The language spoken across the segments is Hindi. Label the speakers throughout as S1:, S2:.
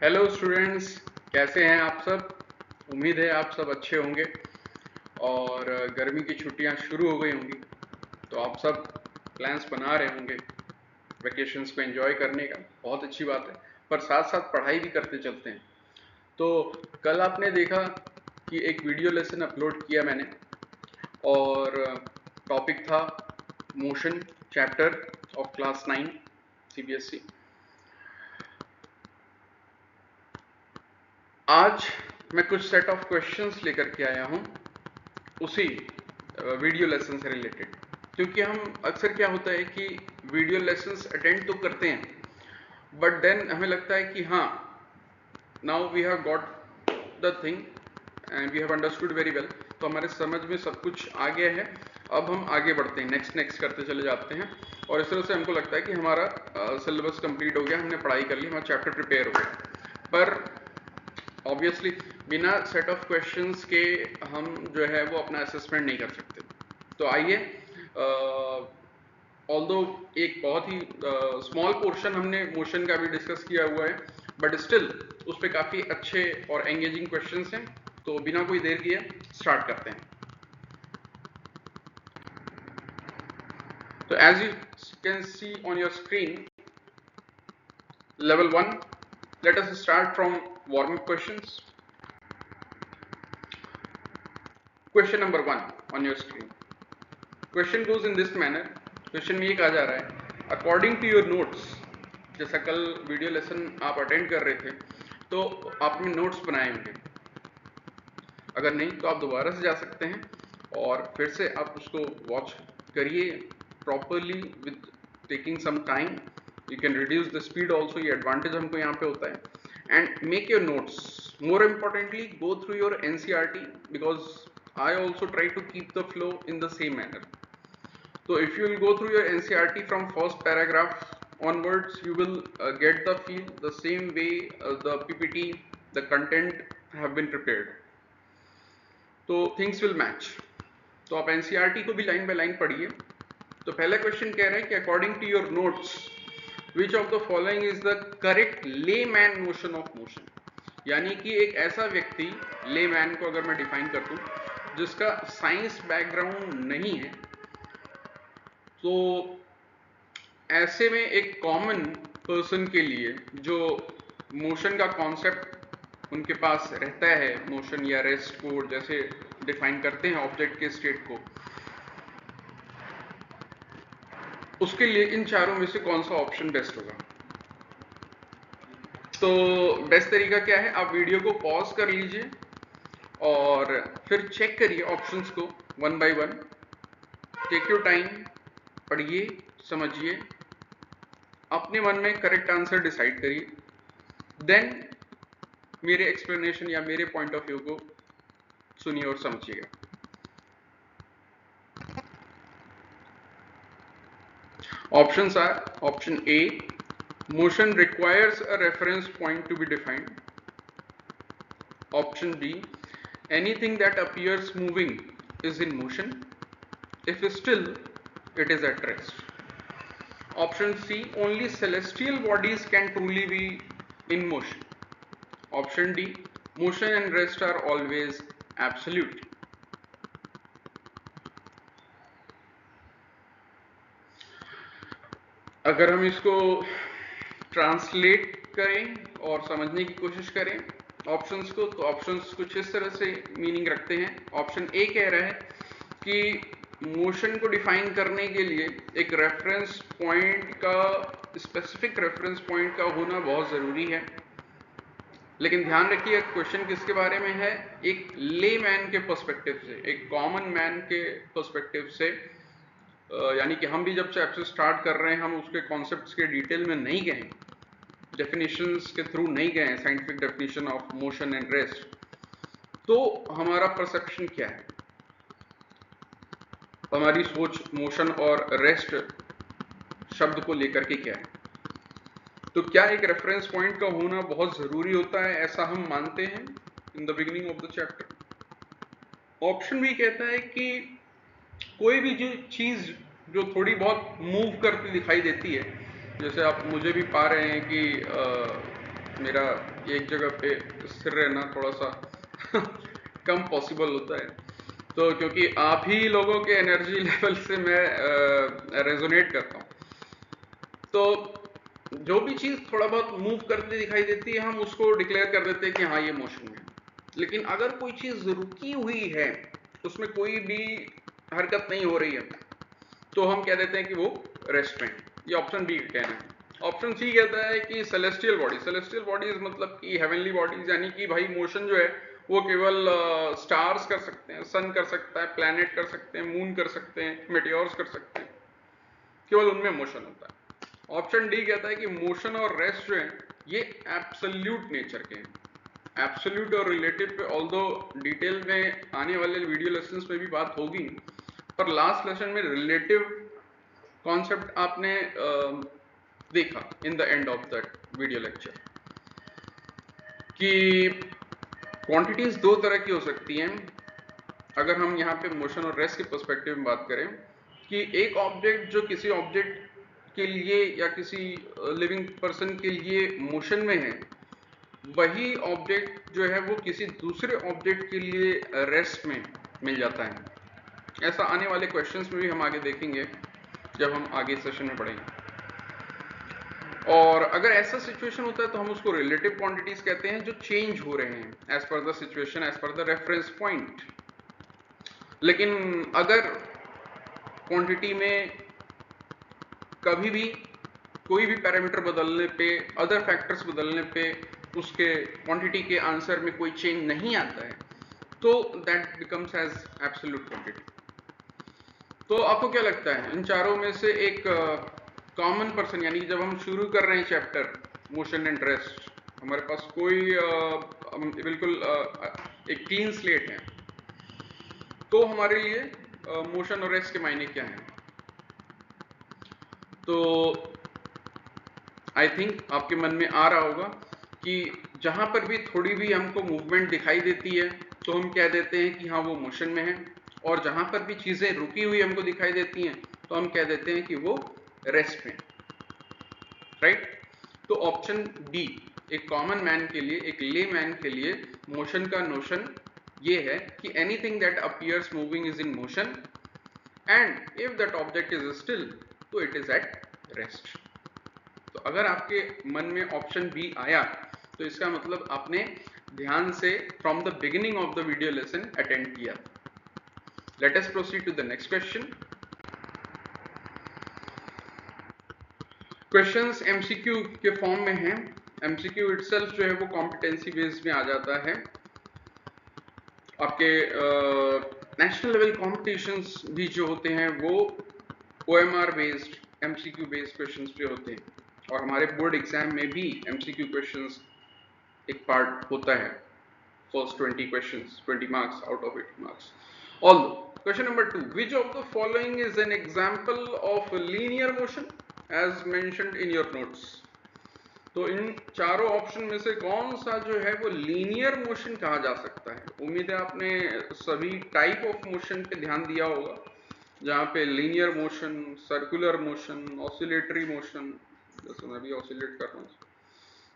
S1: हेलो स्टूडेंट्स, कैसे हैं आप सब। उम्मीद है आप सब अच्छे होंगे और गर्मी की छुट्टियां शुरू हो गई होंगी, तो आप सब प्लान्स बना रहे होंगे वैकेशंस को एंजॉय करने का। बहुत अच्छी बात है, पर साथ साथ पढ़ाई भी करते चलते हैं। तो कल आपने देखा कि एक वीडियो लेसन अपलोड किया मैंने, और टॉपिक था motion chapter of class 9 CBSE। आज मैं कुछ सेट ऑफ क्वेश्चंस लेकर के आया हूं उसी वीडियो लेसन से रिलेटेड, क्योंकि हम अक्सर क्या होता है कि वीडियो लेसन्स अटेंड तो करते हैं, बट देन हमें लगता है कि हाँ, now we have got the thing and we have understood very well. तो हमारे समझ में सब कुछ आ गया है, अब हम आगे बढ़ते हैं, नेक्स्ट नेक्स्ट करते चले जाते हैं, और इस तरह से हमको लगता है कि हमारा सिलेबस कंप्लीट हो गया, हमने पढ़ाई कर ली, हमारा चैप्टर प्रिपेयर हो गया। पर ऑब्वियसली बिना सेट ऑफ क्वेश्चंस के हम जो है वो अपना असेसमेंट नहीं कर सकते। तो आइए, ऑल्दो एक बहुत ही स्मॉल पोर्शन हमने मोशन का भी डिस्कस किया हुआ है, बट स्टिल उस पर काफ़ी अच्छे और एंगेजिंग क्वेश्चंस हैं। तो बिना कोई देर किए स्टार्ट करते हैं। तो as you can see on your screen, level 1, let us start from warm-up questions. Question number 1 on your screen. Question goes in this manner. Question में ये कहा जा रहा है, according to your notes, जैसा कल वीडियो लेसन आप अटेंड कर रहे थे तो आपने नोट्स बनाए होंगे, अगर नहीं तो आप दोबारा से जा सकते हैं और फिर से आप उसको वॉच करिए properly with taking some time. You can reduce the speed also, ये एडवांटेज हमको यहाँ पे होता है। And make your notes, more importantly go through your NCERT, because I also try to keep the flow in the same manner. So if you will go through your NCERT from first paragraph onwards, you will get the feel the same way the PPT, the content have been prepared. तो things will match. तो आप NCERT को भी लाइन बाय लाइन पढ़िए। तो पहला क्वेश्चन कह रहा है कि according to your notes which of the following is the correct layman notion of motion. यानी कि एक ऐसा व्यक्ति, लेमैन को अगर मैं डिफाइन कर दूं, जिसका साइंस बैकग्राउंड नहीं है, तो ऐसे में एक कॉमन पर्सन के लिए जो मोशन का कॉन्सेप्ट उनके पास रहता है, मोशन या रेस्ट को जैसे डिफाइन करते हैं ऑब्जेक्ट के स्टेट को, उसके लिए इन चारों में से कौन सा ऑप्शन बेस्ट होगा। तो बेस्ट तरीका क्या है, आप वीडियो को पॉज कर लीजिए और फिर चेक करिए ऑप्शंस को one by one. Take your time, पढ़िए, समझिए, अपने मन में करेक्ट आंसर डिसाइड करिए, देन मेरे एक्सप्लेनेशन या मेरे पॉइंट ऑफ व्यू को सुनिए और समझिएगा। Options are, option A, motion requires a reference point to be defined. Option B, anything that appears moving is in motion, if still it is at rest. Option C, only celestial bodies can truly be in motion. Option D, motion and rest are always absolute. अगर हम इसको ट्रांसलेट करें और समझने की कोशिश करें ऑप्शंस को, तो ऑप्शंस कुछ इस तरह से मीनिंग रखते हैं। ऑप्शन ए कह रहा है कि मोशन को डिफाइन करने के लिए एक रेफरेंस पॉइंट का, स्पेसिफिक रेफरेंस पॉइंट का होना बहुत ज़रूरी है। लेकिन ध्यान रखिए क्वेश्चन किसके बारे में है, एक ले मैन के पर्सपेक्टिव से, एक कॉमन मैन के पर्सपेक्टिव से। यानी कि हम भी जब चैप्टर स्टार्ट कर रहे हैं, हम उसके कॉन्सेप्ट्स के डिटेल में नहीं गए, डेफिनेशंस के थ्रू नहीं गए, scientific definition of motion and rest, तो हमारा परसेप्शन क्या है, हमारी सोच मोशन और रेस्ट शब्द को लेकर के क्या है। तो क्या एक रेफरेंस पॉइंट का होना बहुत ज़रूरी होता है, ऐसा हम मानते हैं in the beginning of the chapter. Option भी कहता है कि कोई भी जो चीज़ जो थोड़ी बहुत मूव करती दिखाई देती है, जैसे आप मुझे भी पा रहे हैं कि मेरा एक जगह पे स्थिर रहना थोड़ा सा कम पॉसिबल होता है, तो क्योंकि आप ही लोगों के एनर्जी लेवल से मैं रेजोनेट करता हूँ, तो जो भी चीज़ थोड़ा बहुत मूव करती दिखाई देती है हम उसको डिक्लेयर कर देते हैं कि हाँ ये मोशन में है। लेकिन अगर कोई चीज़ रुकी हुई है, उसमें कोई भी हरकत नहीं हो रही है, तो हम कह देते हैं कि वो रेस्ट में। ये ऑप्शन बी का कहना है। ऑप्शन सी कहता है कि सेलेस्टियल बॉडीज मतलब कि हेवनली बॉडीज, यानी कि भाई मोशन जो है वो केवल स्टार्स कर सकते हैं, सन कर सकता है, प्लैनेट कर सकते हैं, मून कर सकते हैं, मेटियोर्स कर सकते हैं, केवल उनमें मोशन होता है। ऑप्शन डी कहता है कि मोशन और रेस्ट जो है ये एब्सोल्यूट नेचर के हैं। एब्सोल्यूट और रिलेटिव पे ऑल्दो डिटेल में आने वाले वीडियो लेसन्स में भी बात होगी, पर लास्ट लेसन में रिलेटिव कॉन्सेप्ट आपने देखा in the end of that video lecture कि क्वांटिटीज दो तरह की हो सकती हैं। अगर हम यहाँ पे मोशन और रेस्ट के पर्सपेक्टिव में बात करें कि एक ऑब्जेक्ट जो किसी ऑब्जेक्ट के लिए या किसी लिविंग पर्सन के लिए मोशन में है, वही ऑब्जेक्ट जो है वो किसी दूसरे ऑब्जेक्ट के लिए रेस्ट में मिल जाता है। ऐसा आने वाले क्वेश्चंस में भी हम आगे देखेंगे जब हम आगे सेशन में पढ़ेंगे। और अगर ऐसा सिचुएशन होता है तो हम उसको रिलेटिव क्वांटिटीज कहते हैं जो चेंज हो रहे हैं as per the situation, as per the reference point. लेकिन अगर क्वांटिटी में कभी भी कोई भी पैरामीटर बदलने पे, अदर फैक्टर्स बदलने पे उसके क्वांटिटी के आंसर में कोई चेंज नहीं आता है, तो that becomes as absolute quantity. तो आपको क्या लगता है इन चारों में से एक कॉमन पर्सन, यानी जब हम शुरू कर रहे हैं चैप्टर मोशन एंड रेस्ट, हमारे पास कोई बिल्कुल एक क्लीन स्लेट है, तो हमारे लिए मोशन और रेस्ट के मायने क्या हैं? तो आई थिंक आपके मन में आ रहा होगा कि जहां पर भी थोड़ी भी हमको मूवमेंट दिखाई देती है तो हम कह देते हैं कि हाँ वो मोशन में है, और जहां पर भी चीजें रुकी हुई हमको दिखाई देती हैं तो हम कह देते हैं कि वो रेस्ट में, राइट? तो ऑप्शन डी एक कॉमन मैन के लिए, एक ले मैन के लिए मोशन का नोशन ये है कि anything that appears moving is in motion and if that object is still तो इट इज एट रेस्ट। तो अगर आपके मन में ऑप्शन बी आया तो इसका मतलब आपने ध्यान से from the beginning of the video lesson attend किया। Let us proceed to the next question. Questions MCQ के फॉर्म में हैं। एमसीक्यू इटसेल्फ जो है वो कॉम्पिटेंसी बेस्ड में आ जाता है। आपके नेशनल लेवल कॉम्पिटिशन्स भी जो होते हैं वो OMR based, MCQ based questions पे होते हैं, और हमारे बोर्ड एग्जाम में भी एमसीक्यू क्वेश्चंस एक पार्ट होता है। First 20 questions, 20 marks out of 80 marks. Although question number 2, which of the following is an example of linear motion as mentioned in your notes? तो इन चारों ऑप्शन में से कौन सा जो है वो लीनियर मोशन कहा जा सकता है? उम्मीद है आपने सभी टाइप ऑफ मोशन पे ध्यान दिया होगा, जहाँ पे linear motion, circular motion, oscillatory motion, जैसे मैं भी ऑसिलेट कर रहा हूँ,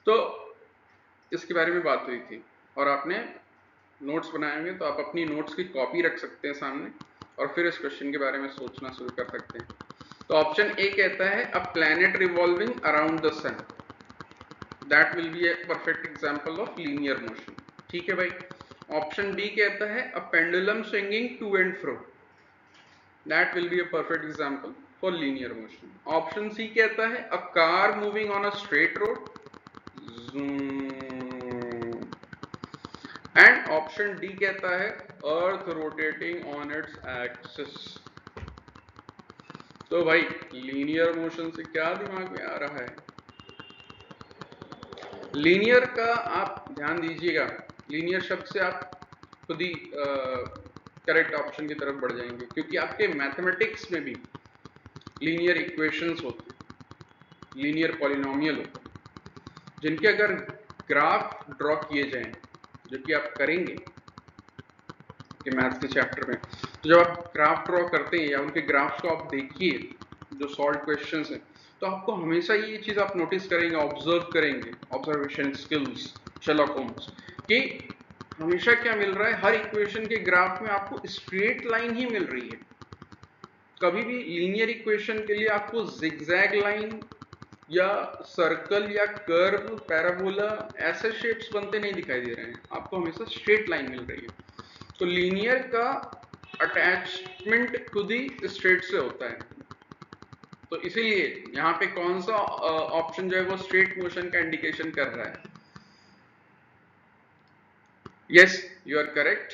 S1: तो इसके बारे में बात हुई थी। और आपने नोट्स बनाए होंगे तो आप अपनी नोट्स की कॉपी रख सकते हैं सामने और फिर इस क्वेश्चन के बारे में सोचना शुरू कर सकते हैं। तो ऑप्शन ए कहता है a planet revolving around the sun, that will be a perfect example of linear motion. ठीक है भाई। ऑप्शन बी कहता है a pendulum swinging to and fro, that will be a perfect example for linear motion. Option C कहता है a car moving on a straight road, and option D कहता है earth rotating on its axis. तो भाई लीनियर मोशन से क्या दिमाग में आ रहा है? लीनियर का आप ध्यान दीजिएगा, लीनियर शब्द से आप खुद ही करेक्ट ऑप्शन की तरफ बढ़ जाएंगे, क्योंकि आपके मैथमेटिक्स में भी लीनियर इक्वेशंस होते हैं, लीनियर पॉलिनोमियल होते हैं, जिनके अगर ग्राफ ड्रॉ किए जाएं, जो कि आप करेंगे कि मैथ्स के चैप्टर में, तो जब आप ग्राफ ड्रॉ करते हैं या उनके ग्राफ्स को आप देखिए जो सॉल्व क्वेश्चंस हैं, तो आपको हमेशा ये चीज़ आप नोटिस करेंगे, ऑब्जर्व करेंगे, ऑब्जर्वेशन स्किल्स शर्लॉक होम्स, कि हमेशा क्या मिल रहा है, हर इक्वेशन के ग्राफ में आपको स्ट्रेट लाइन ही मिल रही है। कभी भी लीनियर इक्वेशन के लिए आपको जिगजैग लाइन या सर्कल या कर्व, पैराबोला, ऐसे शेप्स बनते नहीं दिखाई दे रहे हैं, आपको हमेशा स्ट्रेट लाइन मिल रही है। तो लीनियर का अटैचमेंट खुद ही स्ट्रेट से होता है, तो इसीलिए यहाँ पे कौन सा ऑप्शन जो है वो स्ट्रेट मोशन का इंडिकेशन कर रहा है। Yes, you are correct.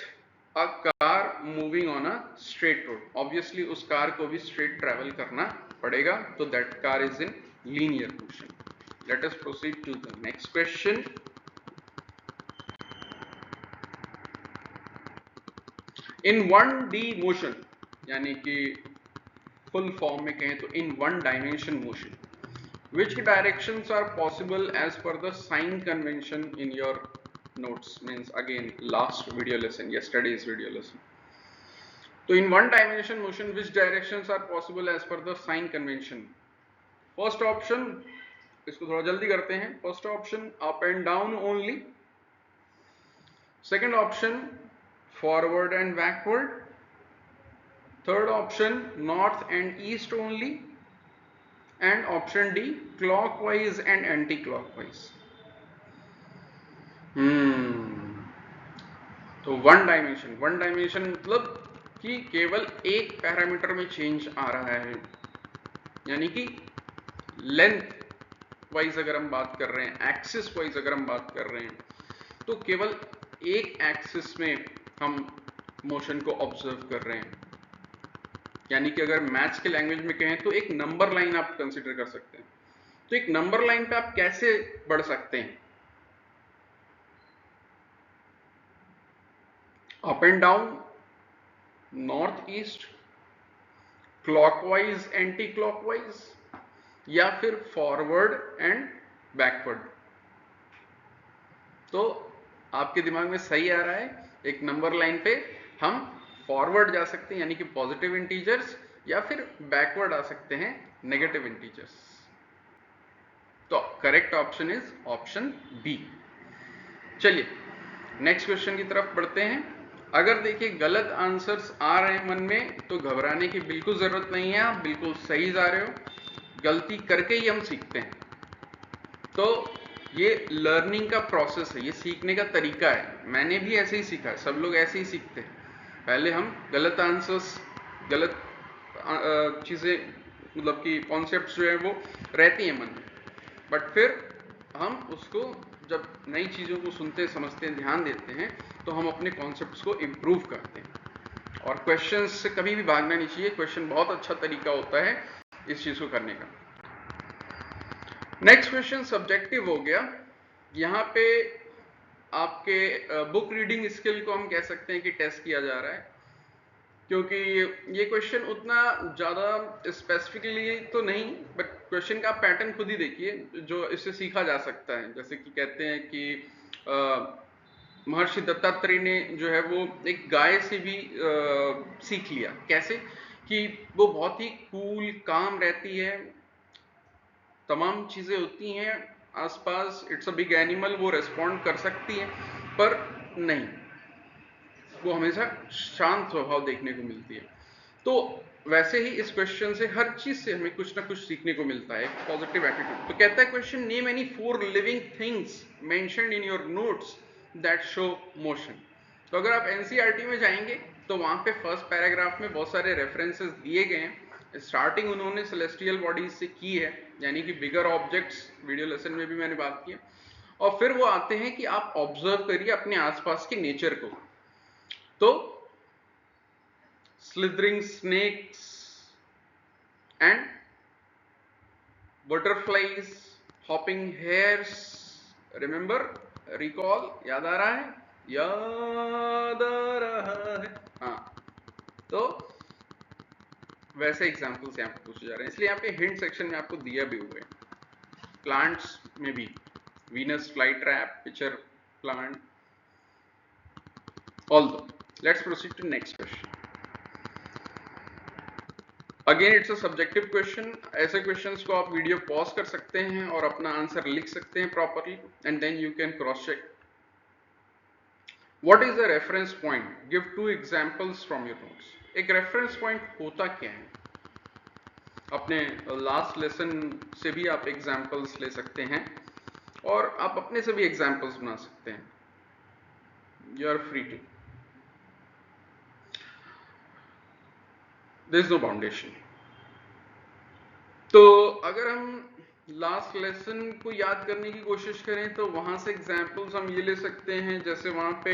S1: A car moving on a straight road, obviously उस कार को भी स्ट्रेट ट्रेवल करना पड़ेगा, तो that car is in linear motion. Let us proceed to the next question. In 1D motion, यानी कि फुल फॉर्म में कहें तो in 1 dimension motion, which directions are possible as per the sign convention in your notes, means again last video lesson, yesterday's video lesson. So in 1 dimension motion, which directions are possible as per the sign convention? First option, इसको थोड़ा जल्दी करते हैं, first option up and down only, second option forward and backward, third option north and east only, and option D clockwise and anti-clockwise. तो वन डायमेंशन मतलब कि केवल एक पैरामीटर में चेंज आ रहा है, यानी कि लेंथ वाइज अगर हम बात कर रहे हैं, एक्सिस वाइज अगर हम बात कर रहे हैं, तो केवल एक एक्सिस में हम मोशन को ऑब्जर्व कर रहे हैं। यानी कि अगर मैथ्स के लैंग्वेज में कहें तो एक नंबर लाइन आप कंसीडर कर सकते हैं। तो एक नंबर लाइन पे आप कैसे बढ़ सकते हैं? Up and down, north east, clockwise anti clockwise, या फिर फॉरवर्ड एंड बैकवर्ड। तो आपके दिमाग में सही आ रहा है, एक नंबर लाइन पे हम फॉरवर्ड जा सकते हैं यानी कि पॉजिटिव इंटीजर्स, या फिर बैकवर्ड आ सकते हैं नेगेटिव इंटीजर्स। तो correct option is option B. चलिए नेक्स्ट क्वेश्चन की तरफ बढ़ते हैं। अगर देखिए गलत आंसर्स आ रहे हैं मन में, तो घबराने की बिल्कुल जरूरत नहीं है, आप बिल्कुल सही जा रहे हो। गलती करके ही हम सीखते हैं, तो ये लर्निंग का प्रोसेस है, ये सीखने का तरीका है। मैंने भी ऐसे ही सीखा है, सब लोग ऐसे ही सीखते हैं। पहले हम गलत आंसर्स, गलत चीज़ें, मतलब कि कॉन्सेप्ट्स जो है वो रहती हैं मन में, बट फिर हम उसको जब नई चीज़ों को सुनते, समझते हैं, ध्यान देते हैं, तो हम अपने कॉन्सेप्ट्स को इम्प्रूव करते हैं। और क्वेश्चन से कभी भी भागना नहीं चाहिए, क्वेश्चन बहुत अच्छा तरीका होता है इस चीज़ को करने का। नेक्स्ट क्वेश्चन सब्जेक्टिव हो गया। यहाँ पे आपके बुक रीडिंग स्किल को हम कह सकते हैं कि टेस्ट किया जा रहा है, क्योंकि ये क्वेश्चन उतना ज़्यादा स्पेसिफिकली तो नहीं, बट क्वेश्चन का पैटर्न खुद ही देखिए जो इससे सीखा जा सकता है। जैसे कि कहते हैं कि महर्षि दत्तात्रेय ने जो है वो एक गाय से भी सीख लिया। कैसे? कि वो बहुत ही कूल काम रहती है, तमाम चीज़ें होती हैं आसपास, इट्स अ बिग एनिमल, वो रेस्पॉन्ड कर सकती है, पर नहीं, वो हमेशा शांत स्वभाव देखने को मिलती है। तो वैसे ही इस क्वेश्चन से, हर चीज से हमें कुछ ना कुछ सीखने को मिलता है, पॉजिटिव एटीट्यूड। तो कहता है question, name any 4 living things mentioned in your notes that show motion. तो अगर आप एनसीईआरटी में जाएंगे तो वहां पे फर्स्ट पैराग्राफ में बहुत सारे रेफरेंसेस दिए गए हैं। स्टार्टिंग उन्होंने सेलेस्टियल बॉडीज से की है, यानी कि बिगर ऑब्जेक्ट्स, वीडियो लेसन में भी मैंने बात की है। और फिर वो आते हैं कि आप ऑब्जर्व करिए अपने आसपास के नेचर को। तो slithering snakes and butterflies, hopping hares, remember, recall, याद आ रहा है? याद आ रहा है, हाँ। तो वैसे एग्जाम्पल्स यहाँ पे पूछे जा रहे हैं, इसलिए यहाँ पे हिंट सेक्शन में आपको दिया भी हुआ है। प्लांट्स में भी Venus fly trap, pitcher plant, all do. Let's proceed to next question. Again it's a subjective question. ऐसे क्वेश्चंस को आप वीडियो पॉज कर सकते हैं और अपना आंसर लिख सकते हैं properly and then you can cross check. What is the reference point? Give 2 examples from your notes. एक रेफरेंस पॉइंट होता क्या है? अपने लास्ट लेसन से भी आप एग्जांपल्स ले सकते हैं और आप अपने से भी एग्जांपल्स बना सकते हैं। You are free to, there is no boundation. तो अगर हम लास्ट लेसन को याद करने की कोशिश करें तो वहां से एग्जांपल्स हम ये ले सकते हैं, जैसे वहां पे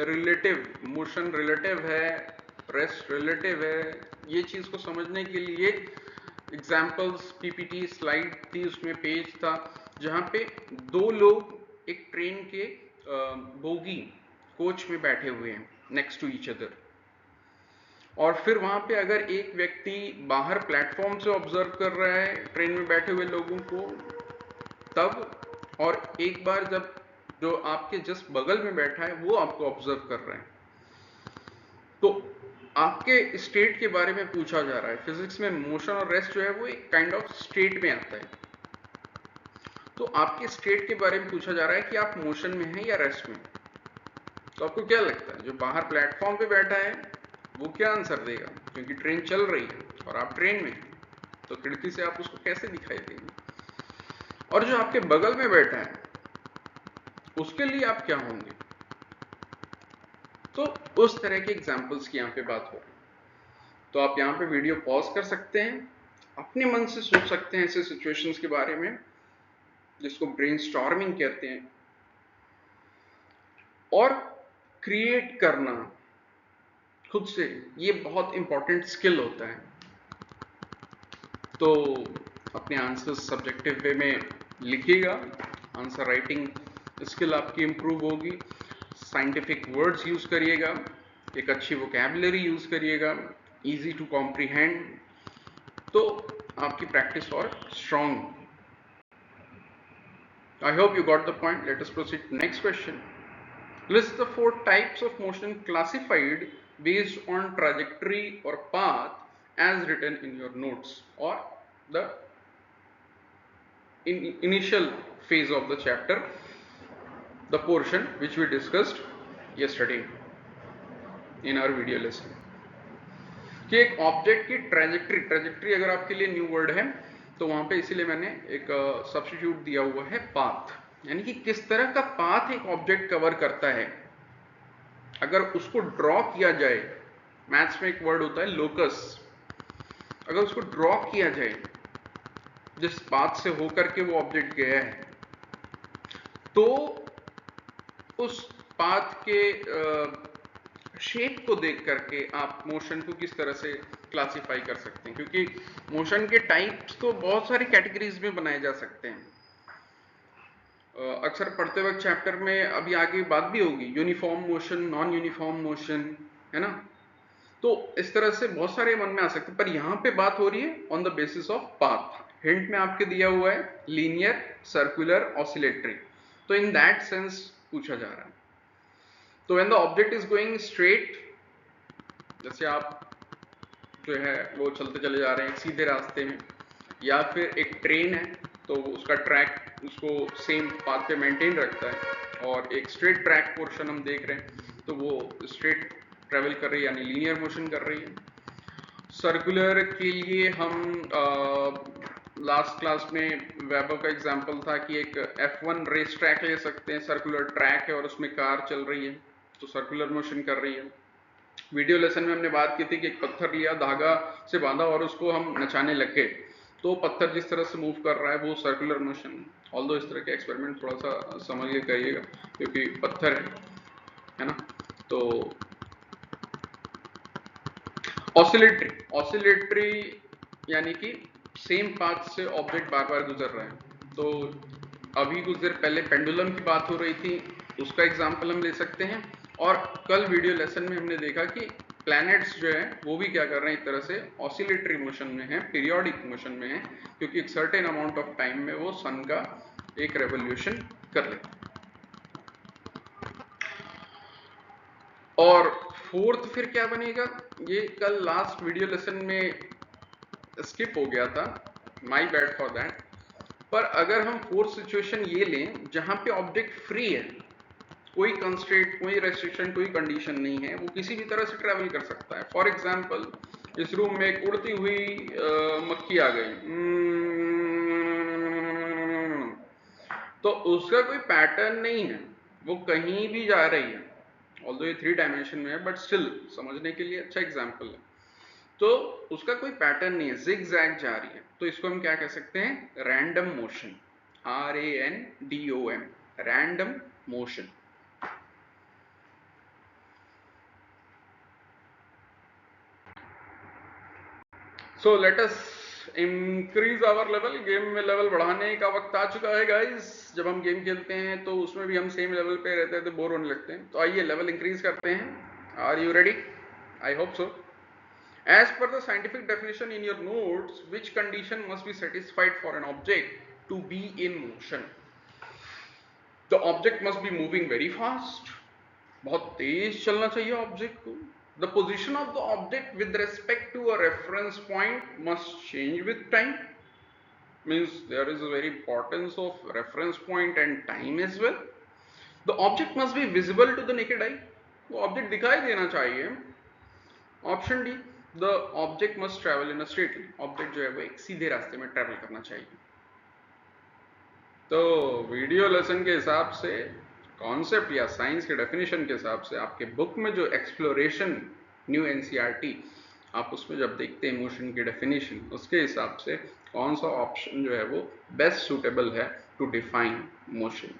S1: रिलेटिव मोशन रिलेटिव है, रेस्ट रिलेटिव है। ये चीज को समझने के लिए एग्जांपल्स पीपीटी स्लाइड थी, उसमें पेज था जहां पे 2 लोग एक ट्रेन के बोगी कोच में बैठे हुए हैं नेक्स्ट टू ईच अदर, और फिर वहां पे अगर एक व्यक्ति बाहर प्लेटफॉर्म से ऑब्जर्व कर रहा है ट्रेन में बैठे हुए लोगों को तब, और एक बार जब जो आपके जस्ट बगल में बैठा है वो आपको ऑब्जर्व कर रहा है, तो आपके स्टेट के बारे में पूछा जा रहा है। फिजिक्स में मोशन और रेस्ट जो है वो एक काइंड ऑफ स्टेट में आता है, तो आपके स्टेट के बारे में पूछा जा रहा है कि आप मोशन में हैं या रेस्ट में। तो आपको क्या लगता है जो बाहर प्लेटफॉर्म पे बैठा है वो क्या आंसर देगा? क्योंकि ट्रेन चल रही है और आप ट्रेन में हैं, तो खिड़की से आप उसको कैसे दिखाई देंगे? और जो आपके बगल में बैठा है उसके लिए आप क्या होंगे? तो उस तरह के एग्जाम्पल्स की यहाँ पे बात हो रही है। तो आप यहाँ पे वीडियो पॉज कर सकते हैं, अपने मन से सोच सकते हैं ऐसे सिचुएशंस के बारे में, जिसको ब्रेनस्टॉर्मिंग कहते हैं, और क्रिएट करना खुद से, ये बहुत इंपॉर्टेंट स्किल होता है। तो अपने आंसर्स सब्जेक्टिव वे में लिखिएगा, आंसर राइटिंग स्किल आपकी इंप्रूव होगी, साइंटिफिक वर्ड्स यूज करिएगा, एक अच्छी वोकैबुलरी यूज करिएगा, इजी टू कॉम्प्रीहेंड, तो आपकी प्रैक्टिस और strong. I hope you got the point. Let us proceed to next question. List the 4 types of motion classified based on trajectory or path as written in your notes or the initial phase of the chapter, the portion which we discussed yesterday in our video lesson. कि एक ऑब्जेक्ट की ट्रेजेक्ट्री अगर आपके लिए न्यू वर्ड है तो वहां पे इसीलिए मैंने एक सब्स्टिट्यूट दिया हुआ है पाथ, यानी कि किस तरह का पाथ एक ऑब्जेक्ट कवर करता है। अगर उसको ड्रॉ किया जाए, मैथ्स में एक वर्ड होता है लोकस, अगर उसको ड्रॉ किया जाए जिस पाथ से होकर के वो ऑब्जेक्ट गया है, तो उस पाथ के शेप को देख करके आप मोशन को किस तरह से क्लासिफाई कर सकते हैं, क्योंकि मोशन के टाइप्स तो बहुत सारी कैटेगरीज में बनाए जा सकते हैं। अक्सर पढ़ते वक्त चैप्टर में अभी आगे बात भी होगी, uniform motion, non uniform motion, है ना। तो इस तरह से बहुत सारे मन में आ सकते हैं, पर यहां पे बात हो रही है on the basis of path. Hint में आपके दिया हुआ है लीनियर, सर्कुलर, ऑसिलेटरी, तो इन दैट सेंस पूछा जा रहा है। तो when the object is going straight, जैसे आप जो है वो चलते चले जा रहे हैं सीधे रास्ते में, या फिर एक ट्रेन है तो उसका ट्रैक उसको सेम पाथ पे मेंटेन रखता है, और एक स्ट्रेट ट्रैक पोर्शन हम देख रहे हैं तो वो स्ट्रेट ट्रेवल कर रही है, यानी लीनियर मोशन कर रही है। सर्कुलर के लिए हम लास्ट क्लास में वेबर का एग्जांपल था कि एक F1 रेस ट्रैक ले सकते हैं, सर्कुलर ट्रैक है और उसमें कार चल रही है तो सर्कुलर मोशन कर रही है। वीडियो लेसन में हमने बात की थी कि एक पत्थर लिया, धागा से बांधा और उसको हम नचाने लगे, तो पत्थर जिस तरह से मूव कर रहा है वो सर्कुलर मोशन। ऑल्दो इस तरह के एक्सपेरिमेंट थोड़ा सा समझ के करिएगा क्योंकि पत्थर है ना। तो ऑसिलेटरी यानी कि सेम पाथ से ऑब्जेक्ट बार बार गुजर रहा है। तो अभी कुछ देर पहले पेंडुलम की बात हो रही थी, उसका एग्जांपल हम ले सकते हैं, और कल वीडियो लेसन में हमने देखा कि प्लैनेट्स जो है वो भी क्या कर रहे हैं, एक तरह से ऑसिलेटरी मोशन में है, पीरियोडिक मोशन में है, क्योंकि एक सर्टेन अमाउंट ऑफ टाइम में वो सन का एक रेवोल्यूशन कर लेते हैं। और फोर्थ फिर क्या बनेगा, ये कल लास्ट वीडियो लेसन में स्किप हो गया था, माई बैड फॉर दैट। पर अगर हम फोर्थ सिचुएशन ये लें जहां पे ऑब्जेक्ट फ्री है, कोई कंस्ट्रेंट, कोई रेस्ट्रिक्शन, कोई कंडीशन नहीं है, वो किसी भी तरह से ट्रैवल कर सकता है। फॉर एग्जाम्पल, इस रूम में एक उड़ती हुई मक्खी आ गई, तो उसका कोई पैटर्न नहीं है, वो कहीं भी जा रही है। ऑल्दो ये 3 डायमेंशन में है, बट स्टिल समझने के लिए अच्छा एग्जाम्पल है। तो उसका कोई पैटर्न नहीं है, जिग जैग जा रही है, तो इसको हम क्या कह सकते हैं? Random motion, RANDOM, random motion. So let us increase our level. Game में लेवल बढ़ाने का वक्त आ चुका है गाइस। जब हम गेम खेलते हैं तो उसमें भी हम सेम लेवल पे रहते हैं तो बोर होने लगते हैं। तो आइए लेवल इंक्रीज करते हैं। Are you ready? I hope so. As per the scientific definition in your notes, which condition must be satisfied for an object to be in motion? The object must be moving very fast. बहुत तेज चलना चाहिए ऑब्जेक्ट को। The position of the object with respect to a reference point must change with time. Means there is a very importance of reference point and time as well. The object must be visible to the naked eye. वो ऑब्जेक्ट दिखाई देना चाहिए। Option D, the object must travel in a straight line. Object जो है वो एक सीधे रास्ते में ट्रेवल करना चाहिए। तो वीडियो लेसन के हिसाब से, कॉन्सेप्ट या साइंस के डेफिनेशन के हिसाब से, आपके बुक में जो एक्सप्लोरेशन न्यू NCERT, आप उसमें जब देखते हैं मोशन की डेफिनेशन, उसके हिसाब से कौन सा ऑप्शन जो है वो बेस्ट सूटेबल है टू डिफाइन मोशन।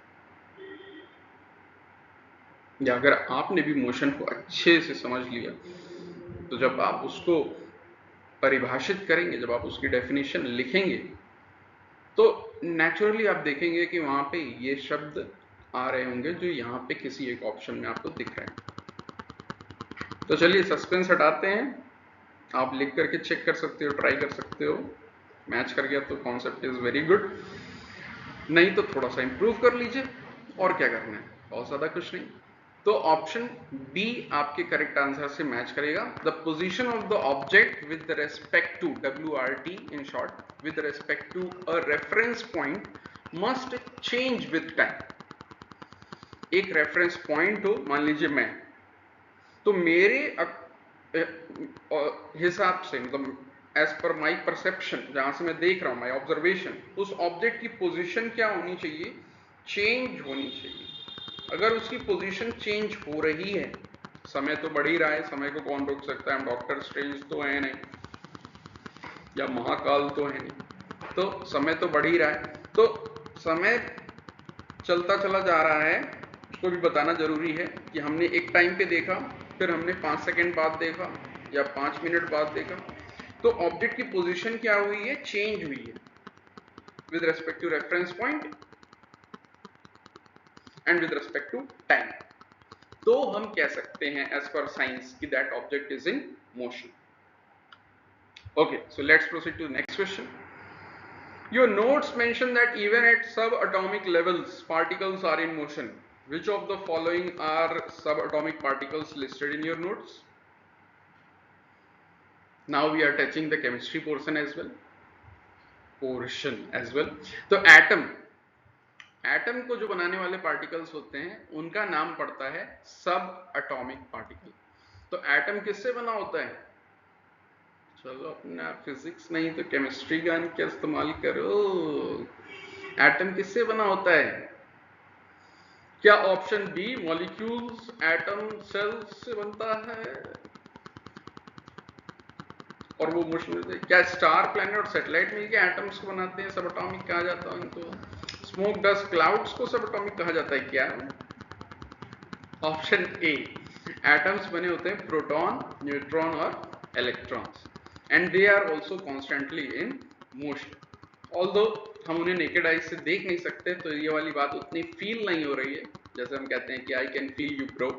S1: या अगर आपने भी मोशन को अच्छे से समझ लिया, तो जब आप उसको परिभाषित करेंगे, जब आप उसकी डेफिनेशन लिखेंगे, तो नेचुरली आप देखेंगे कि वहां पे ये शब्द आ रहे होंगे जो यहाँ पे किसी एक ऑप्शन में आपको दिख रहे हैं। तो चलिए सस्पेंस हटाते हैं। आप लिख करके चेक कर सकते हो, ट्राई कर सकते हो। मैच कर गया तो कॉन्सेप्ट इज वेरी गुड, नहीं तो थोड़ा सा इंप्रूव कर लीजिए। और क्या करना है, बहुत ज्यादा कुछ नहीं। तो ऑप्शन बी आपके करेक्ट आंसर से मैच करेगा। The position of the object with respect to, WRT in short, with respect to a reference point must change with time. एक रेफरेंस पॉइंट हो, मान लीजिए मैं, तो मेरे हिसाब से, मतलब एज पर माई परसेप्शन, जहां से मैं देख रहा हूं, माई ऑब्जर्वेशन, उस ऑब्जेक्ट की पोजीशन क्या होनी चाहिए? चेंज होनी चाहिए। अगर उसकी पोजीशन चेंज हो रही है, समय तो बढ़ ही रहा है, समय को कौन रोक सकता है? हम डॉक्टर स्ट्रेंज तो है नहीं, या महाकाल तो है नहीं, तो समय तो बढ़ ही रहा है। तो समय चलता चला जा रहा है, उसको भी बताना जरूरी है कि हमने एक टाइम पे देखा, फिर हमने 5 सेकेंड बाद देखा, या 5 मिनट बाद देखा। तो ऑब्जेक्ट की पोजीशन क्या हुई है? चेंज हुई है with respect to reference point and with respect to time. तो हम कह सकते हैं एज पर साइंस कि that object is in motion. Okay, so let's proceed to next question. Your notes mention that even at subatomic levels, particles are in motion. Which of the following are subatomic particles listed in your notes? Now we are touching the chemistry portion as well. तो एटम को जो बनाने वाले पार्टिकल्स होते हैं, उनका नाम पड़ता है सब एटॉमिक पार्टिकल। तो एटम किससे बना होता है? चलो, अपना फिजिक्स नहीं तो केमिस्ट्री ज्ञान का इस्तेमाल करो। एटम किससे बना होता है? क्या option B molecules, atom, cells से बनता है? और वो मुश्किल है क्या स्टार, प्लैनेट और सैटेलाइट मिलके एटम्स को बनाते हैं? सब एटॉमिक कहा जाता है उनको। स्मोक, डस्ट, क्लाउड्स को सब एटॉमिक कहा जाता है क्या? ऑप्शन ए, एटम्स बने होते हैं प्रोटॉन, न्यूट्रॉन और electrons, and they are also constantly in motion. Although हम उन्हें नेकेड आइज से देख नहीं सकते, तो ये वाली बात उतनी फील नहीं हो रही है, जैसे हम कहते हैं कि I can feel you bro,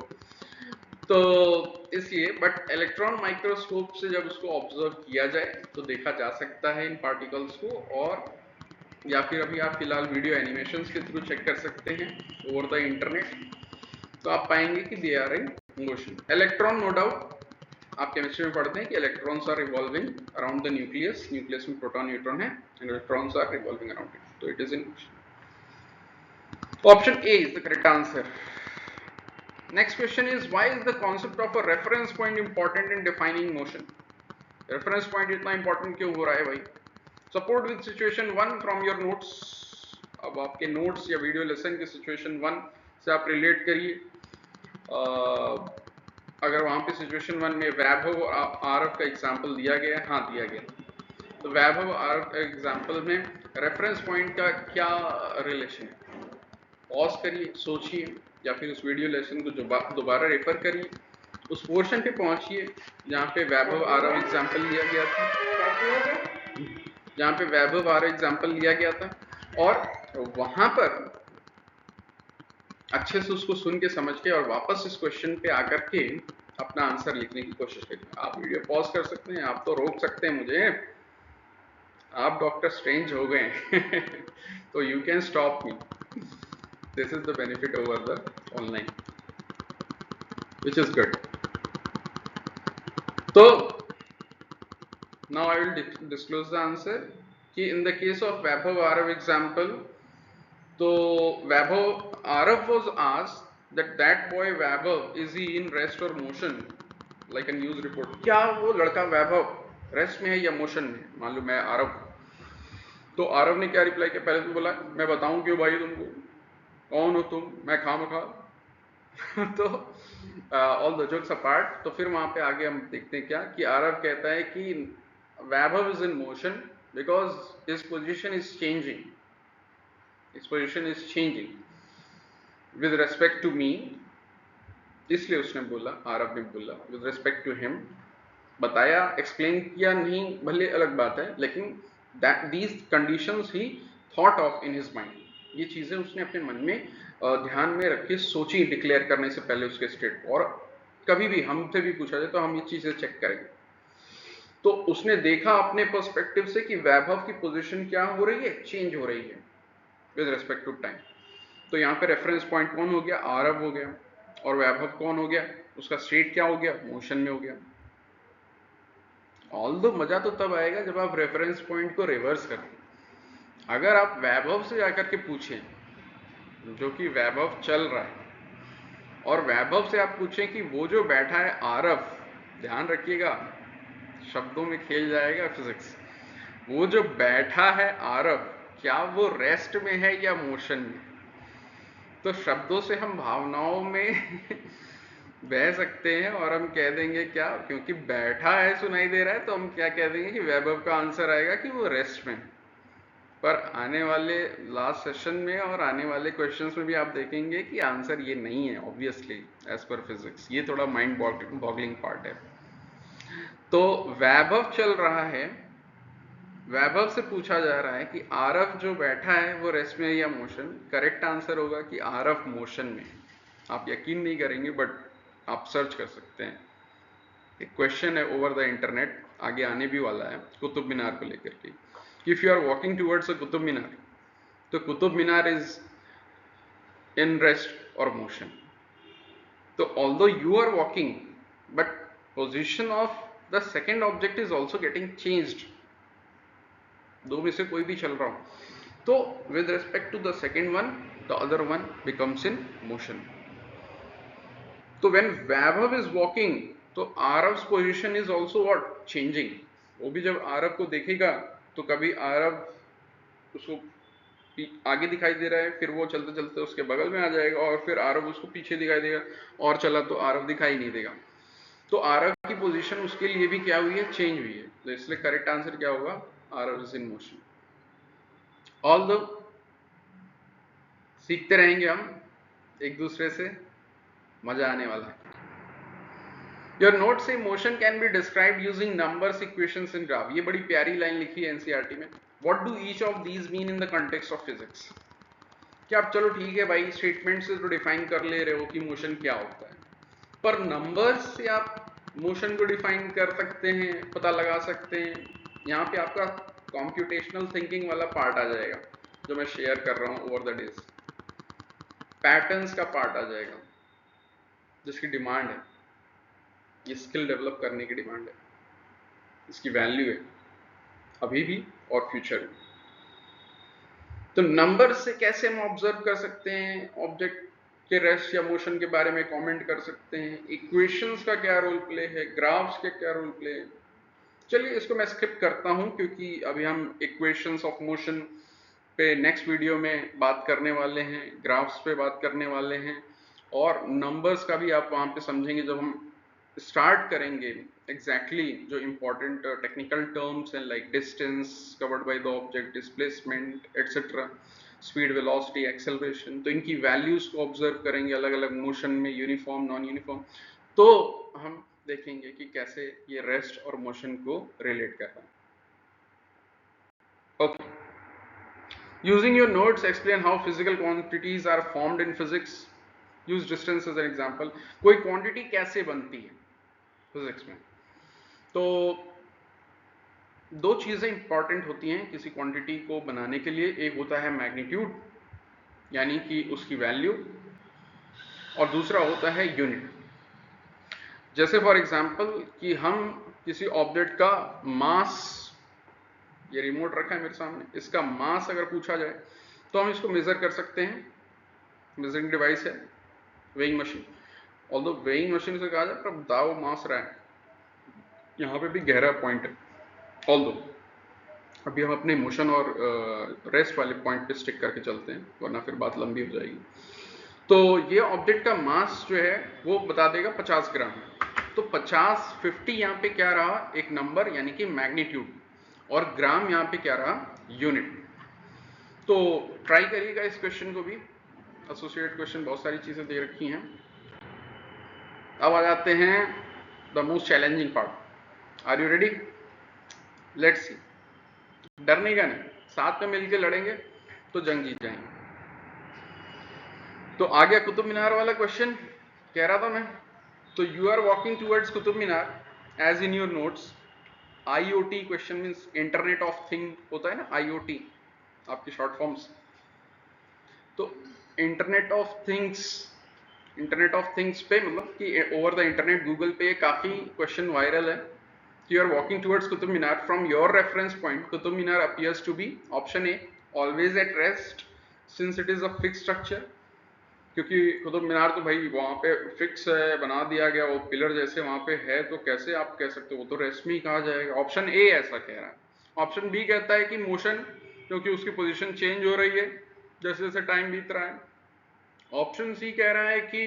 S1: तो इसलिए। बट इलेक्ट्रॉन माइक्रोस्कोप से जब उसको ऑब्जर्व किया जाए तो देखा जा सकता है इन पार्टिकल्स को, और या फिर अभी आप फिलहाल वीडियो एनिमेशंस के थ्रू चेक कर सकते हैं ओवर द इंटरनेट, तो आप पाएंगे कि they are in motion. Electron no doubt आप केमिस्ट्री में पढ़ते हैं कि electrons are revolving around the nucleus, nucleus में प्रोटॉन न्यूट्रॉन है and electrons are revolving around it, तो it is in motion. Option A is the correct answer. Next question is, why is the concept of a reference point important in defining motion? Reference point इतना important क्यों हो रहा है भाई? Support with situation 1 from your notes. अब आपके notes या video lesson के situation 1 से आप relate करिए. अगर वहाँ पे situation 1 में वैभव और आरव का एग्जाम्पल दिया गया है, हाँ दिया गया, तो वैभव आरव का एग्जाम्पल में रेफरेंस पॉइंट का क्या रिलेशन है? पॉज करिए, सोचिए, या फिर उस वीडियो लेसन को दोबारा रेफर करिए, उस पोर्शन पे पहुंचिए जहाँ पे वैभव आरव एग्जाम्पल लिया गया था, जहाँ पे वैभव आरव एग्जाम्पल लिया गया था, और वहां पर अच्छे से उसको सुन के समझ के और वापस इस क्वेश्चन पे आकर के अपना आंसर लिखने की कोशिश करिए. आप वीडियो पॉज कर सकते हैं, आप तो रोक सकते हैं मुझे, आप डॉक्टर स्ट्रेंज हो गए तो you can stop me. This is the benefit over the online, which is good. So now I will disclose the answer कि in the case of Vaibhav Arav example, तो Vaibhav Arav was asked that boy Vaibhav, is he in rest or motion like a news report? क्या वो लड़का वैभव रेस्ट में है या मोशन में? मालूम है आरव. तो आरव ने क्या रिप्लाई किया? पहले तो बोला मैं बताऊं क्यों भाई तुमको, कौन हो तुम, मैं खामखा तो ऑल द जोक्स अपार्ट, तो फिर वहां पे आगे हम देखते हैं क्या कि आरव कहता है कि Vaibhav is in motion because his position is changing, his position is changing with respect to me, इसलिए उसने बोला, आरव ने बोला विद रेस्पेक्ट टू हिम. बताया, एक्सप्लेन किया नहीं, भले अलग बात है, लेकिन दैट दीज कंडीशंस ही thought of in his mind, ये चीजें उसने अपने मन में ध्यान में रख के सोची डिक्लेयर करने से पहले उसके स्टेट. और कभी भी हमसे भी पूछा जाए तो हम ये चीजें चेक करेंगे. तो उसने देखा अपने पर्सपेक्टिव से कि वैभव की पोजीशन क्या हो रही है, चेंज हो रही है विद रेस्पेक्ट टू टाइम. तो यहाँ पे रेफरेंस पॉइंट कौन हो गया? आरव हो गया. और वैभव कौन हो गया? उसका स्टेट क्या हो गया? मोशन में हो गया. ऑल दो मजा तो तब आएगा जब आप रेफरेंस पॉइंट को रिवर्स करें. अगर आप वैभव से जाकर के पूछें, जो कि वैभव चल रहा है, और वैभव से आप पूछें कि वो जो बैठा है आरव, ध्यान रखिएगा शब्दों में खेल जाएगा फिजिक्स, वो जो बैठा है आरव, क्या वो रेस्ट में है या मोशन में? तो शब्दों से हम भावनाओं में बह सकते हैं और हम कह देंगे क्या, क्योंकि बैठा है सुनाई दे रहा है, तो हम क्या कह देंगे कि वैभव का आंसर आएगा कि वो रेस्ट में. पर आने वाले लास्ट सेशन में और आने वाले क्वेश्चंस में भी आप देखेंगे कि आंसर ये नहीं है, ऑब्वियसली एज पर फिजिक्स. ये थोड़ा माइंड बॉगलिंग पार्ट है. तो वैभव चल रहा है, वैभव से पूछा जा रहा है कि आरव जो बैठा है वो रेस्ट में या मोशन. करेक्ट आंसर होगा कि आरव मोशन में. आप यकीन नहीं करेंगे बट आप सर्च कर सकते हैं. एक क्वेश्चन है ओवर द इंटरनेट, आगे आने भी वाला है कुतुब मीनार को लेकर के. If you are walking towards a Qutub Minar, तो Qutub Minar is in rest और मोशन. तो although you are walking, but position of the second object is also getting changed. दो में से कोई भी चल रहा हो, तो with respect to the second one, the other one becomes in motion. तो व्हेन वैभव इज वॉकिंग, तो Aarav's position is also what, changing. वो भी जब आरव को देखेगा तो कभी आरव उसको आगे दिखाई दे रहा है, फिर वो चलते चलते उसके बगल में आ जाएगा, और फिर आरव उसको पीछे दिखाई देगा, और चला तो आरव दिखाई नहीं देगा. तो आरव की पोजीशन उसके लिए भी क्या हुई है, चेंज हुई है. तो इसलिए करेक्ट आंसर क्या होगा, Aarav is in motion. All दो सीखते रहेंगे हम एक दूसरे से, मजा आने वाला है. Your notes say motion can be described using numbers, equations and graph. ये बड़ी प्यारी लाइन लिखी है एनसीईआरटी में. What do each of these mean in the context of physics? क्या आप चलो ठीक है भाई, स्टेटमेंट से तो डिफाइन कर ले रहे हो कि मोशन क्या होता है, पर नंबर्स से आप मोशन को डिफाइन कर सकते हैं, पता लगा सकते हैं. यहाँ पे आपका कॉम्प्यूटेशनल थिंकिंग वाला पार्ट आ जाएगा जो मैं शेयर कर रहा हूँ ओवर द डेज. पैटर्न्स का पार्ट आ जाएगा जिसकी डिमांड है. ये स्किल डेवलप करने की डिमांड है, इसकी वैल्यू है अभी भी और फ्यूचर में। तो नंबर से कैसे हम ऑब्जर्व कर सकते हैं ऑब्जेक्ट के रेस्ट या मोशन के बारे में कमेंट कर सकते हैं, इक्वेशंस का क्या रोल प्ले है, ग्राफ्स के क्या रोल प्ले है। चलिए इसको मैं स्किप करता हूं क्योंकि अभी हम इक्वेशंस ऑफ मोशन पे नेक्स्ट वीडियो में बात करने वाले हैं, ग्राफ्स पे बात करने वाले हैं और नंबर्स का भी आप वहां पे समझेंगे जब हम स्टार्ट करेंगे एग्जैक्टली जो इंपॉर्टेंट टेक्निकल टर्म्स हैं like distance covered by the object, displacement etcetera, speed, velocity, acceleration, तो इनकी वैल्यूज को ऑब्जर्व करेंगे अलग अलग मोशन में, यूनिफॉर्म, नॉन यूनिफॉर्म। तो हम देखेंगे कि कैसे ये रेस्ट और मोशन को रिलेट कर रहा है। Okay, using your notes explain how physical quantities are formed in physics, use distance as an example. कोई क्वांटिटी कैसे बनती है फिजिक्स में, तो दो चीजें इंपॉर्टेंट होती हैं किसी क्वांटिटी को बनाने के लिए, एक होता है मैग्नीट्यूड यानी कि उसकी वैल्यू, और दूसरा होता है यूनिट। जैसे फॉर एग्जांपल कि हम किसी ऑब्जेक्ट का मास, ये रिमोट रखा है मेरे सामने, इसका मास अगर पूछा जाए तो हम इसको मेजर कर सकते हैं, मेजरिंग डिवाइस है weighing machine. Although weighing machine से कहा जाए पर दाव मास रहा है, यहाँ पे भी गहरा पॉइंट है। ऑल्दो अभी हम अपने मोशन और रेस्ट वाले पॉइंट पे स्टिक करके चलते हैं वरना फिर बात लंबी हो जाएगी। तो ये ऑब्जेक्ट का मास जो है वो बता देगा 50 ग्राम। तो 50 यहाँ पे क्या रहा, एक नंबर यानी कि मैग्नीट्यूड, और ग्राम यहाँ पे क्या रहा, यूनिट। तो ट्राई करिएगा इस क्वेश्चन को भी, एसोसिएट क्वेश्चन बहुत सारी चीजें दे रखी हैं। अब आ जाते हैं the most challenging part. Are you ready? Let's see. डरने का नहीं, साथ में मिलकर लड़ेंगे तो जंग जीत जाएंगे। तो आ गया कुतुब मीनार वाला क्वेश्चन, कह रहा था मैं। तो you are walking towards Qutub Minar as in your notes. IoT question means internet of thing होता है ना, IoT आपकी शॉर्ट फॉर्म्स। तो internet of things, internet of things पे मतलब कि ओवर द इंटरनेट गूगल पे काफी क्वेश्चन वायरल है। You are walking towards Qutub Minar. From your reference point, Qutub Minar appears to be option A, always at rest, since it is a fixed structure. क्योंकि कुतुब मीनार तो भाई वहाँ पे फिक्स है, बना दिया गया, वो पिलर जैसे वहाँ पे है, तो कैसे आप कह सकते हो, वो तो रेस्ट में ही कहा जाएगा। ऑप्शन ए ऐसा कह रहा है। ऑप्शन बी कहता है कि मोशन, क्योंकि उसकी पोजीशन चेंज हो रही है जैसे जैसे टाइम बीत रहा है। ऑप्शन सी कह रहा है कि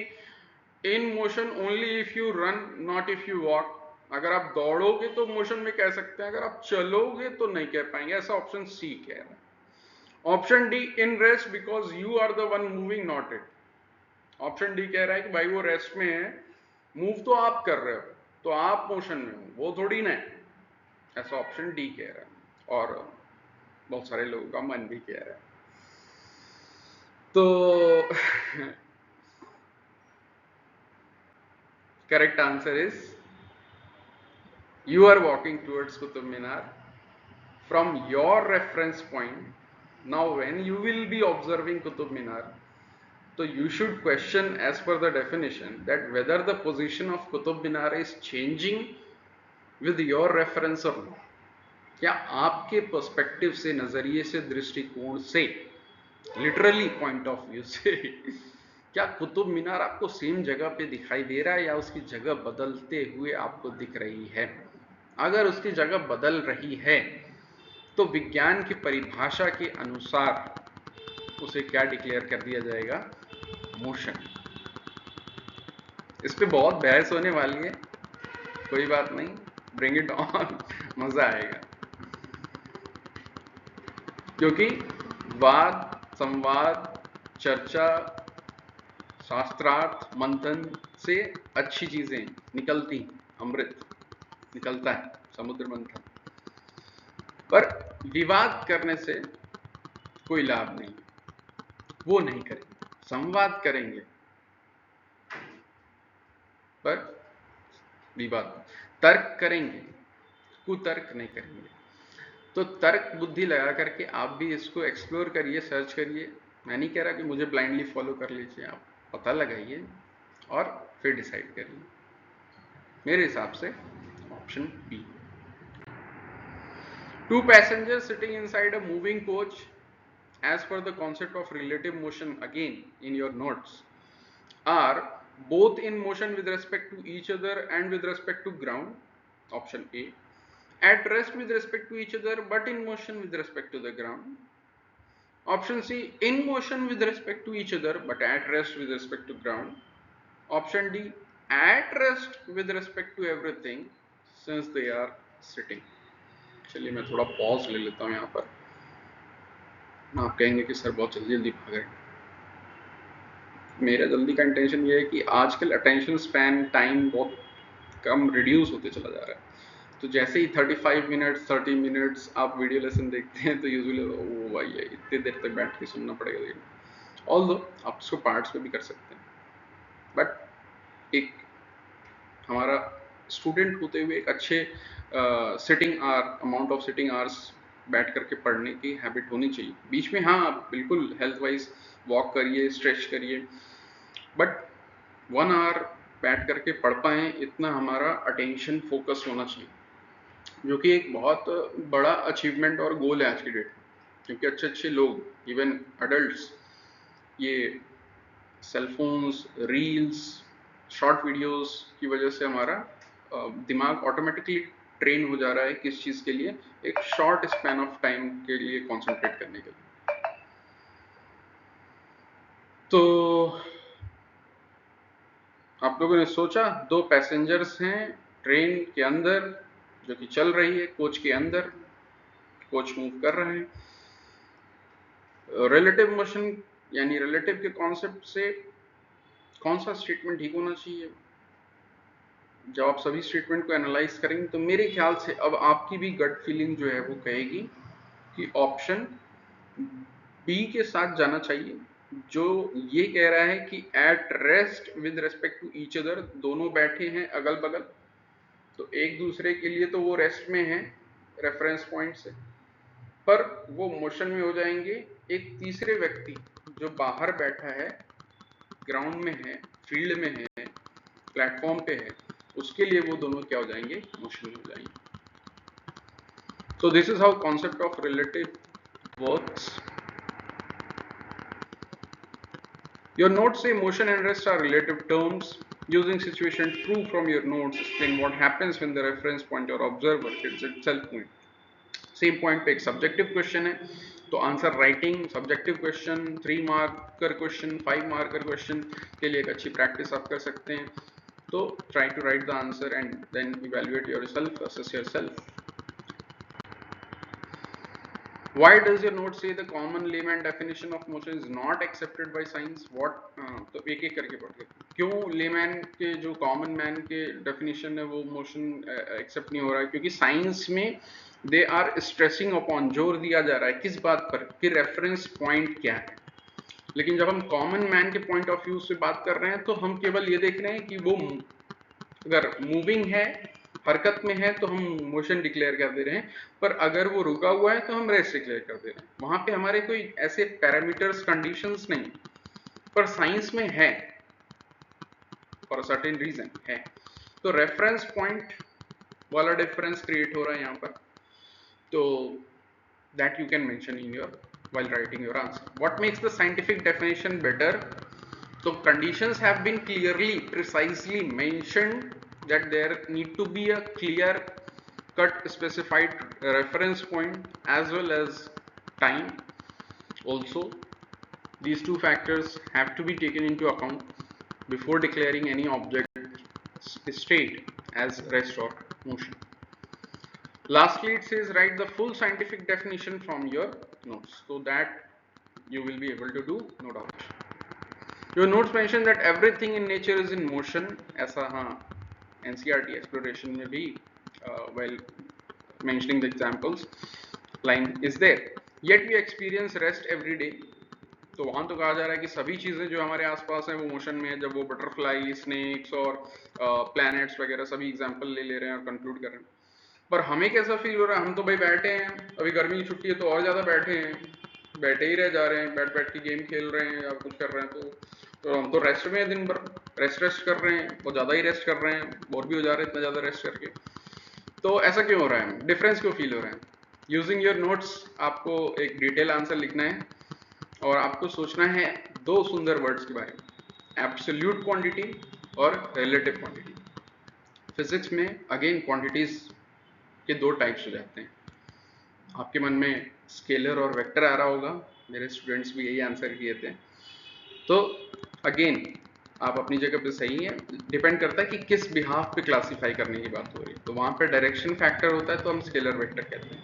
S1: in motion only if you run not if you walk. अगर आप दौड़ोगे तो मोशन में कह सकते हैं, अगर आप चलोगे तो नहीं कह पाएंगे, ऐसा ऑप्शन सी कह रहा है। Option D in rest because you are the one moving not it. Option D कह रहा है कि भाई वो रेस्ट में है, मूव तो आप कर रहे हो, तो आप मोशन में हो, वो थोड़ी ना है, ऐसा ऑप्शन डी कह रहा है और बहुत सारे लोगों का मन भी कह रहा है। तो correct answer is you are walking towards Qutub Minar from your reference point. Now when you will be observing Qutub Minar, so you should question as per the definition that whether the position of Qutub Minar is changing with your reference or not. क्या आपके पर्सपेक्टिव से, नजरिए से, दृष्टिकोण से, लिटरली पॉइंट ऑफ व्यू से क्या कुतुब मीनार आपको सेम जगह पे दिखाई दे रहा है या उसकी जगह बदलते हुए आपको दिख रही है? अगर उसकी जगह बदल रही है तो विज्ञान की परिभाषा के अनुसार उसे क्या डिक्लेयर कर दिया जाएगा? मोशन। इस पे बहुत बहस होने वाली है, कोई बात नहीं, ब्रिंग इट ऑन, मजा आएगा। क्योंकि वाद, संवाद, चर्चा, शास्त्रार्थ, मंथन से अच्छी चीजें निकलती, अमृत निकलता है, समुद्र मंथन। पर विवाद करने से कोई लाभ नहीं, वो नहीं करेंगे। संवाद करेंगे पर विवाद, तर्क करेंगे, कुतर्क नहीं करेंगे। तो तर्क बुद्धि लगा करके आप भी इसको एक्सप्लोर करिए, सर्च करिए। मैं नहीं कह रहा कि मुझे ब्लाइंडली फॉलो कर लीजिए, आप पता लगाइए और फिर डिसाइड करिए। मेरे हिसाब से option B. Two passengers sitting inside a moving coach as per the concept of relative motion again in your notes are both in motion with respect to each other and with respect to ground, option A. At rest with respect to each other but in motion with respect to the ground, option C. In motion with respect to each other but at rest with respect to ground, option D. At rest with respect to everything since they are sitting. चलिए मैं थोड़ा पॉज ले लेता हूँ यहाँ पर। आप कहेंगे कि सर बहुत जल्दी जल्दी भाग रहे हैं। मेरा जल्दी का इंटेंशन ये है कि आजकल अटेंशन स्पैन टाइम बहुत कम रिड्यूस होते चला जा रहा है। तो जैसे ही 35 मिनट्स 30 मिनट्स आप वीडियो लेसन देखते हैं तो यूजुअली वो भाई है इतनी देर तक बैठ के सुनना पड़ेगा। ऑल्दो आप इसको पार्ट्स में भी कर सकते हैं, बट एक हमारा स्टूडेंट होते हुए एक अच्छे sitting hour amount of sitting hours बैठ करके पढ़ने की हैबिट होनी चाहिए। बीच में हाँ आप बिल्कुल हेल्थ वाइज वॉक करिए, स्ट्रेच करिए, बट 1 आवर बैठ करके पढ़ पाएँ इतना हमारा अटेंशन फोकस होना चाहिए, जो कि एक बहुत बड़ा अचीवमेंट और गोल है आज की डेट में। क्योंकि अच्छे अच्छे लोग इवन अडल्ट्स ये सेलफोन्स, रील्स, शॉर्ट वीडियोस की वजह से हमारा दिमाग ऑटोमेटिकली ट्रेन हो जा रहा है किस चीज़ के लिए, एक शॉर्ट स्पैन ऑफ टाइम के लिए कॉन्सेंट्रेट करने के लिए। तो आप लोगों ने सोचा 2 पैसेंजर्स हैं ट्रेन के अंदर जो कि चल रही है, कोच के अंदर, कोच मूव कर रहे हैं। रिलेटिव मोशन यानी रिलेटिव के कॉन्सेप्ट से कौन सा स्टेटमेंट ठीक होना चाहिए, जब आप सभी स्टेटमेंट को एनालाइज करेंगे तो मेरे ख्याल से अब आपकी भी गट फीलिंग जो है वो कहेगी कि ऑप्शन बी के साथ जाना चाहिए, जो ये कह रहा है कि at rest with respect to each other, दोनों बैठे हैं अगल बगल, तो एक दूसरे के लिए तो वो रेस्ट में है रेफरेंस पॉइंट से, पर वो मोशन में हो जाएंगे। एक तीसरे व्यक्ति जो बाहर बैठा है, ग्राउंड में है, फील्ड में है, प्लेटफॉर्म पे है, उसके लिए वो दोनों क्या हो जाएंगे, मोशन में हो जाएंगे। So this is how concept of relative works. Your notes say motion and rest are relative terms. Using situation true from your notes, explain what happens when the reference point or observer hits itself point. Same point पे एक सब्जेक्टिव क्वेश्चन है, तो answer writing subjective question 3 marker question 5 marker question के लिए एक अच्छी प्रैक्टिस आप कर सकते हैं। तो try to write the answer and then evaluate yourself, assess yourself. Why does your note say the common layman definition of motion is not accepted by science? What तो एक एक करके पढ़ते हैं। क्यों लेमैन के जो कॉमन मैन के डेफिनेशन है वो मोशन एक्सेप्ट नहीं हो रहा है? क्योंकि साइंस में दे आर स्ट्रेसिंग अपॉन, जोर दिया जा रहा है किस बात पर कि रेफरेंस पॉइंट क्या है। लेकिन जब हम कॉमन मैन के पॉइंट ऑफ व्यू से बात कर रहे हैं तो हम केवल ये देख रहे हैं कि वो अगर मूविंग है, हरकत में है, तो हम मोशन डिक्लेयर कर दे रहे हैं, पर अगर वो रुका हुआ है तो हम रेस्ट डिक्लेयर कर दे रहे हैं। वहां पे हमारे कोई ऐसे पैरामीटर्स कंडीशंस नहीं, पर साइंस में है फॉर अ सर्टेन रीजन है। तो रेफरेंस पॉइंट वाला डिफरेंस क्रिएट हो रहा है यहाँ पर, तो that you can mention in your while writing your answer. What makes the scientific definition better? So conditions have been clearly, precisely mentioned that there need to be a clear cut specified reference point as well as time. Also, these two factors have to be taken into account before declaring any object state as rest or motion. Lastly, it says write the full scientific definition from your notes so that you will be able to do, no doubt. Your notes mention that everything in nature is in motion. ऐसा हाँ NCERT exploration में भी while mentioning the examples line is there. Yet we experience rest every day. तो वहाँ तो कहा जा रहा है कि सभी चीज़ें जो हमारे आसपास हैं वो मोशन में है। जब वो बटरफ्लाई, स्नेक्स और प्लैनेट्स वगैरह सभी एग्जाम्पल ले रहे हैं और कंक्लूड कर रहे हैं, पर हमें कैसा फील हो रहा है? हम तो भाई बैठे हैं, अभी गर्मी की छुट्टी है तो और ज़्यादा बैठे हैं, बैठे ही रह जा रहे हैं, बैठ बैठ के गेम खेल रहे हैं या कुछ कर रहे हैं, तो हम तो रेस्ट में है दिन भर। रेस्ट कर रहे हैं, बहुत ज़्यादा ही रेस्ट कर रहे हैं, बोर भी हो जा रहे हैं इतना ज़्यादा रेस्ट करके। तो ऐसा क्यों हो रहा है, डिफरेंस क्यों फील हो रहा है? यूजिंग योर नोट्स आपको एक डिटेल आंसर लिखना है और आपको सोचना है दो सुंदर वर्ड्स के बारे में, एब्सोल्यूट क्वांटिटी और रिलेटिव क्वांटिटी। फिजिक्स में अगेन क्वांटिटीज के दो टाइप्स हो जाते हैं। आपके मन में स्केलर और वेक्टर आ रहा होगा, मेरे स्टूडेंट्स भी यही आंसर किए थे। तो अगेन आप अपनी जगह पे सही है, डिपेंड करता है कि किस बिहाफ पे क्लासीफाई करने की बात हो रही है। तो वहाँ पे डायरेक्शन फैक्टर होता है तो हम स्केलर वेक्टर कहते हैं।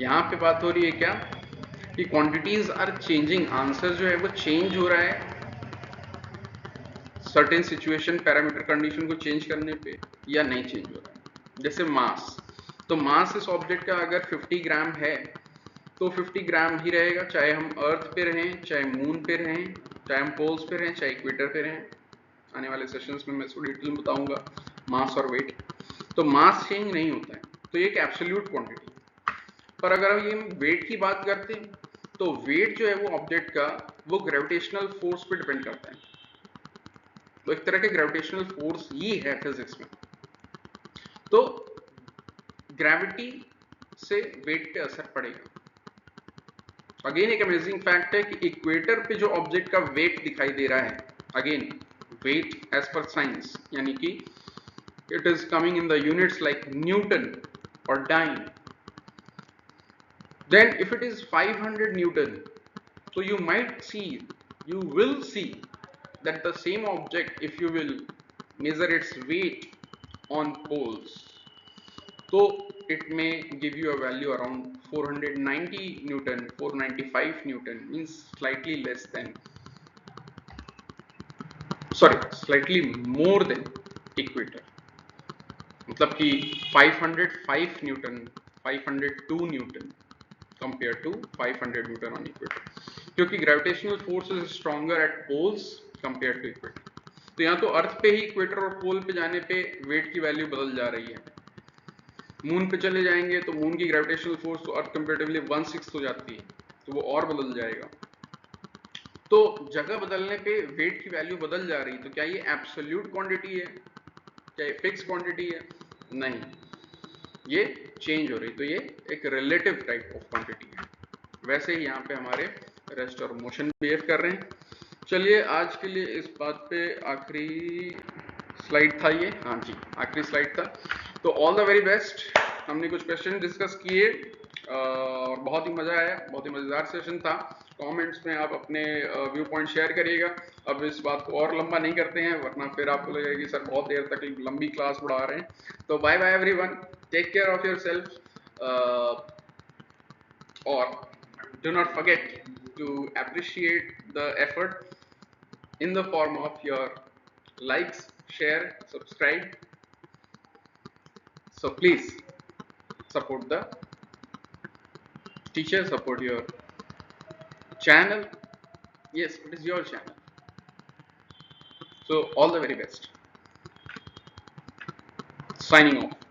S1: यहाँ पे बात हो रही है क्या कि क्वांटिटीज आर चेंजिंग, आंसर जो है वो चेंज हो रहा है सर्टेन सिचुएशन पैरामीटर कंडीशन को चेंज करने पे, या नहीं चेंज हो रहा है। जैसे मास, तो मास इस ऑब्जेक्ट का अगर 50 ग्राम है तो 50 ग्राम ही रहेगा, चाहे हम अर्थ पे रहें, चाहे मून पे रहें, चाहे हम पोल्स पे रहें, चाहे इक्वेटर पे रहें। आने वाले सेशंस में मैं इसको डिटेल में बताऊंगा मास और वेट। तो मास चेंज नहीं होता है, तो ये एक एब्सोल्यूट क्वांटिटी। पर अगर हम ये वेट की बात करते हैं तो वेट जो है वो ऑब्जेक्ट का वो ग्रेविटेशनल फोर्स पे डिपेंड करता है। तो एक तरह के ग्रेविटेशनल फोर्स ही है फिजिक्स में। तो ग्रेविटी से वेट पे असर पड़ेगा। अगेन एक अमेजिंग फैक्ट है कि इक्वेटर पे जो ऑब्जेक्ट का वेट दिखाई दे रहा है, again weight as per science, यानी कि it is coming in the units like newton और dyne. Then if it is 500 newton, so you might see, you will see that the same object, if you will measure its weight on poles, so it may give you a value around 490 newton, 495 newton, means slightly less than, sorry, slightly more than equator। मतलब कि 505 newton, 502 newton compared to 500 newton on equator, क्योंकि gravitational force is stronger at poles compare to equator. तो यहाँ तो अर्थ पे ही इक्वेटर और पोल पे जाने पे वेट की वैल्यू बदल जा रही है। मून पे चले जाएंगे तो मून की ग्रेविटेशनल फोर्स तो अर्थ कंपेरेटिवली 1/6 हो जाती है, तो वो और बदल जाएगा। तो जगह बदलने पे वेट की वैल्यू बदल जा रही, तो क्या ये एब्सोल्यूट क्वांटिटी है, क्या ये फिक्स क्वांटिटी है? नहीं, ये चेंज हो रही, तो ये एक रिलेटिव टाइप ऑफ क्वांटिटी है। वैसे ही यहाँ पे हमारे रेस्ट और मोशन बिहेव कर रहे हैं। चलिए आज के लिए इस बात पे आखिरी स्लाइड था ये, हाँ जी आखिरी स्लाइड था। तो ऑल द वेरी बेस्ट। हमने कुछ क्वेश्चन डिस्कस किए और बहुत ही मज़ा आया, बहुत ही मज़ेदार सेशन था। कमेंट्स में आप अपने व्यू पॉइंट शेयर करिएगा। अब इस बात को और लंबा नहीं करते हैं, वरना फिर आपको लगेगा कि सर बहुत देर तक लंबी क्लास बढ़ा रहे हैं। तो bye bye everyone, take care of yourself, or do not forget to appreciate the effort in the form of your likes, share, subscribe. So please support the teacher, support your channel. Yes, it is your channel. So all the very best. Signing off.